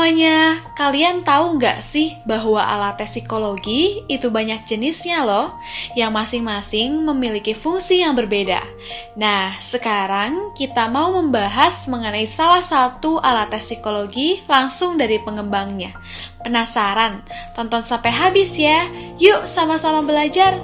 semuanya, kalian tahu nggak sih bahwa alat tes psikologi itu banyak jenisnya loh, yang masing-masing memiliki fungsi yang berbeda. Nah, sekarang kita mau membahas mengenai salah satu alat tes psikologi langsung dari pengembangnya. Penasaran? Tonton sampai habis ya. Yuk sama-sama belajar.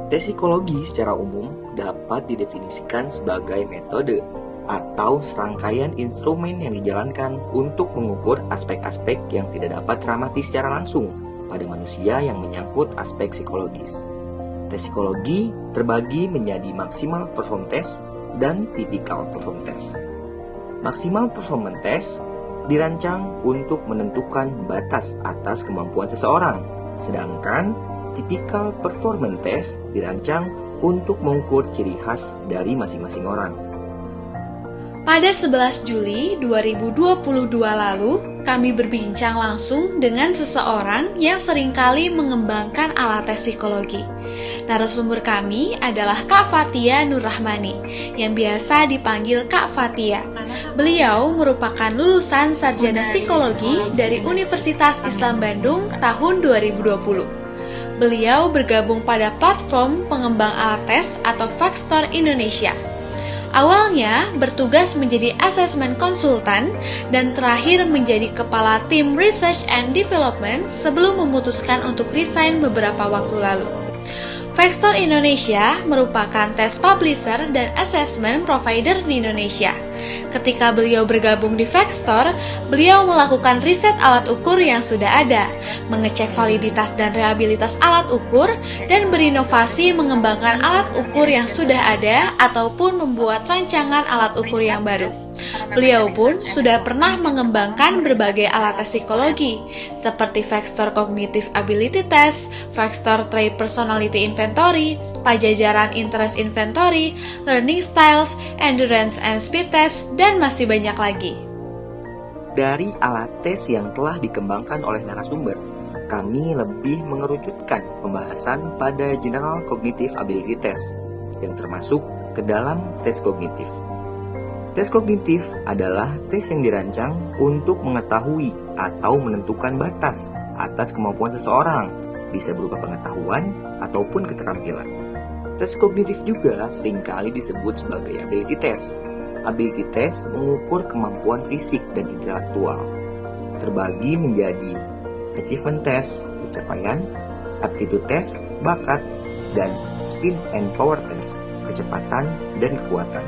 Tes psikologi secara umum dapat didefinisikan sebagai metode atau serangkaian instrumen yang dijalankan untuk mengukur aspek-aspek yang tidak dapat teramati secara langsung pada manusia yang menyangkut aspek psikologis. Tes psikologi terbagi menjadi maximal performance test dan typical performance test. Maximal performance test dirancang untuk menentukan batas atas kemampuan seseorang, sedangkan typical performance test dirancang untuk mengukur ciri khas dari masing-masing orang. Pada 11 Juli 2022 lalu, kami berbincang langsung dengan seseorang yang seringkali mengembangkan alat tes psikologi. Narasumber kami adalah Kak Fathia Nurrahmani, yang biasa dipanggil Kak Fathia. Beliau merupakan lulusan sarjana psikologi dari Universitas Islam Bandung tahun 2020. Beliau bergabung pada platform pengembang alat tes atau Vaxtor Indonesia. Awalnya bertugas menjadi asesmen konsultan dan terakhir menjadi kepala tim Research and Development sebelum memutuskan untuk resign beberapa waktu lalu. Vaxtor Indonesia merupakan tes publisher dan assessment provider di Indonesia. Ketika beliau bergabung di Vaxtor, beliau melakukan riset alat ukur yang sudah ada, mengecek validitas dan reliabilitas alat ukur, dan berinovasi mengembangkan alat ukur yang sudah ada ataupun membuat rancangan alat ukur yang baru. Beliau pun sudah pernah mengembangkan berbagai alat tes psikologi, seperti Vaxtor Cognitive Ability Test, Vaxtor Trait Personality Inventory, Pajajaran Interest Inventory, Learning Styles, Endurance and Speed Test, dan masih banyak lagi. Dari alat tes yang telah dikembangkan oleh narasumber, kami lebih mengerucutkan pembahasan pada General Cognitive Ability Test, yang termasuk ke dalam tes kognitif. Tes kognitif adalah tes yang dirancang untuk mengetahui atau menentukan batas atas kemampuan seseorang, bisa berupa pengetahuan ataupun keterampilan. Tes kognitif juga seringkali disebut sebagai ability test. Ability test mengukur kemampuan fisik dan intelektual. Terbagi menjadi achievement test, pencapaian, aptitude test, bakat, dan speed and power test, kecepatan dan kekuatan.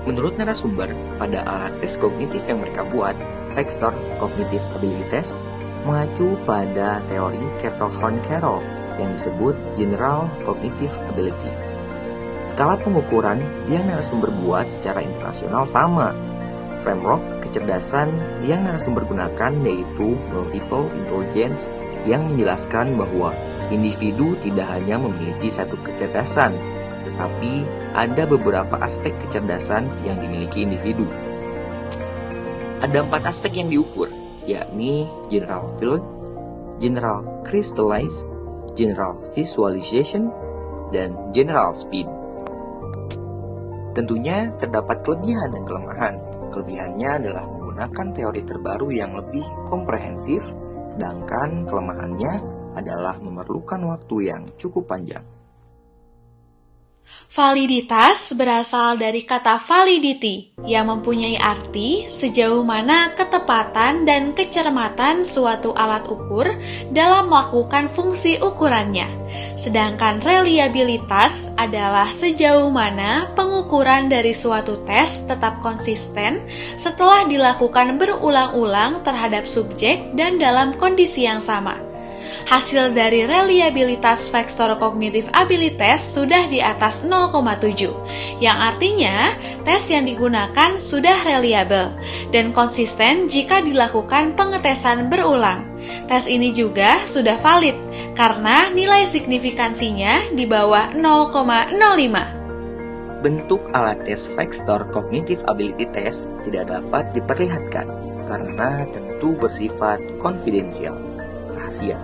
Menurut narasumber, pada alat tes kognitif yang mereka buat, Vaxtor Cognitive Ability Test mengacu pada teori Kettelhorn-Carroll yang disebut General Cognitive Ability. Skala pengukuran yang narasumber buat secara internasional sama. Framework kecerdasan yang narasumber gunakan yaitu Multiple Intelligence yang menjelaskan bahwa individu tidak hanya memiliki satu kecerdasan, tetapi ada beberapa aspek kecerdasan yang dimiliki individu. Ada 4 aspek yang diukur, yakni General Field, General Crystallize, General Visualization, dan General Speed. Tentunya terdapat kelebihan dan kelemahan. Kelebihannya adalah menggunakan teori terbaru yang lebih komprehensif, sedangkan kelemahannya adalah memerlukan waktu yang cukup panjang. Validitas berasal dari kata validity yang mempunyai arti sejauh mana ketepatan dan kecermatan suatu alat ukur dalam melakukan fungsi ukurannya. Sedangkan reliabilitas adalah sejauh mana pengukuran dari suatu tes tetap konsisten setelah dilakukan berulang-ulang terhadap subjek dan dalam kondisi yang sama. Hasil dari reliabilitas Vaxtor Cognitive Ability Test sudah di atas 0,7, yang artinya tes yang digunakan sudah reliable dan konsisten jika dilakukan pengetesan berulang. Tes ini juga sudah valid karena nilai signifikansinya di bawah 0,05. Bentuk alat tes Vaxtor Cognitive Ability Test tidak dapat diperlihatkan karena tentu bersifat konfidensial, rahasia.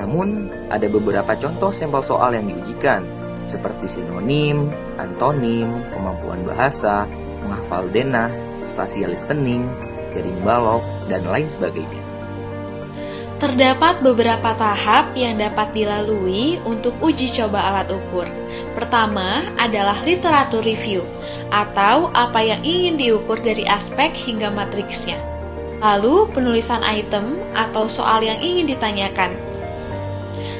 Namun, ada beberapa contoh sampel soal yang diujikan, seperti sinonim, antonim, kemampuan bahasa, menghafal denah, spatial listening, dari balok, dan lain sebagainya. Terdapat beberapa tahap yang dapat dilalui untuk uji coba alat ukur. Pertama adalah literatur review, atau apa yang ingin diukur dari aspek hingga matriksnya. Lalu penulisan item atau soal yang ingin ditanyakan.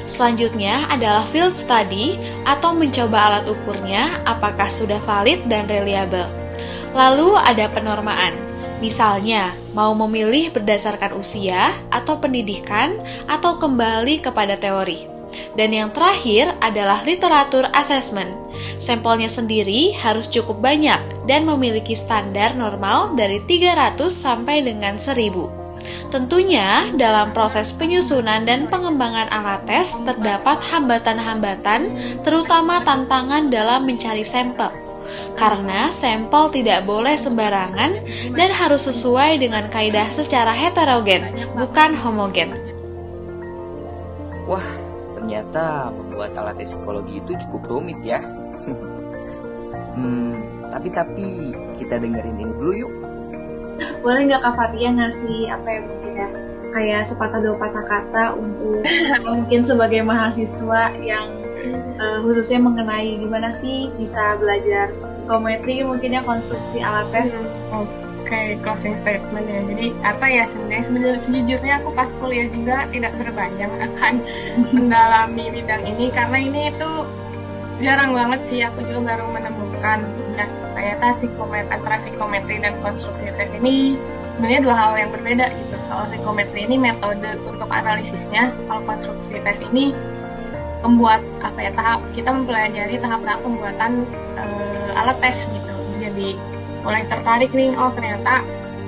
Selanjutnya adalah field study atau mencoba alat ukurnya apakah sudah valid dan reliable. Lalu ada penormaan, misalnya mau memilih berdasarkan usia atau pendidikan atau kembali kepada teori. Dan yang terakhir adalah literatur assessment. Sampelnya sendiri harus cukup banyak dan memiliki standar normal dari 300 sampai dengan 1000. Tentunya, dalam proses penyusunan dan pengembangan alat tes terdapat hambatan-hambatan, terutama tantangan dalam mencari sampel. Karena sampel tidak boleh sembarangan dan harus sesuai dengan kaidah secara heterogen, bukan homogen. Wah, ternyata membuat alat tes psikologi itu cukup rumit ya. Tapi kita dengerin ini dulu yuk. Boleh nggak Kak Fatia ngasih apa ya mungkin ya, kayak sepatah dua patah kata untuk mungkin sebagai mahasiswa yang khususnya mengenai gimana sih bisa belajar psikometri, mungkin ya konstruksi alat tes. Oke, closing statement ya. Jadi apa ya, sebenarnya sejujurnya aku pas kuliah juga tidak terbayang akan mendalami bidang ini, karena ini itu jarang banget sih aku juga baru menemukan ya, ternyata antara psikometri dan konstruksi tes ini sebenarnya dua hal yang berbeda gitu. Kalau psikometri ini metode untuk analisisnya, kalau konstruksi tes ini membuat kita mempelajari tahap-tahap pembuatan alat tes gitu. Jadi mulai tertarik nih, oh ternyata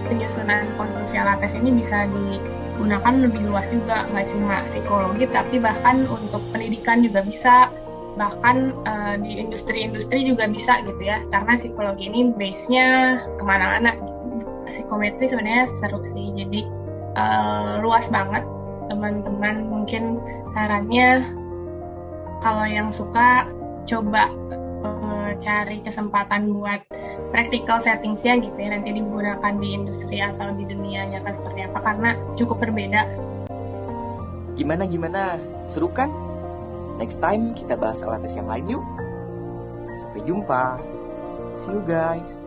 penyusunan konstruksi alat tes ini bisa digunakan lebih luas juga, nggak cuma psikologi tapi bahkan untuk pendidikan juga bisa, bahkan di industri-industri juga bisa gitu ya, karena psikologi ini base-nya kemana-mana gitu. Psikometri sebenarnya seru sih, jadi luas banget teman-teman. Mungkin sarannya kalau yang suka coba cari kesempatan buat practical settingsnya gitu ya, nanti digunakan di industri atau di dunia nyata seperti apa, karena cukup berbeda. Gimana? Seru kan? Next time kita bahas alat tes yang lain yuk. Sampai jumpa. See you guys.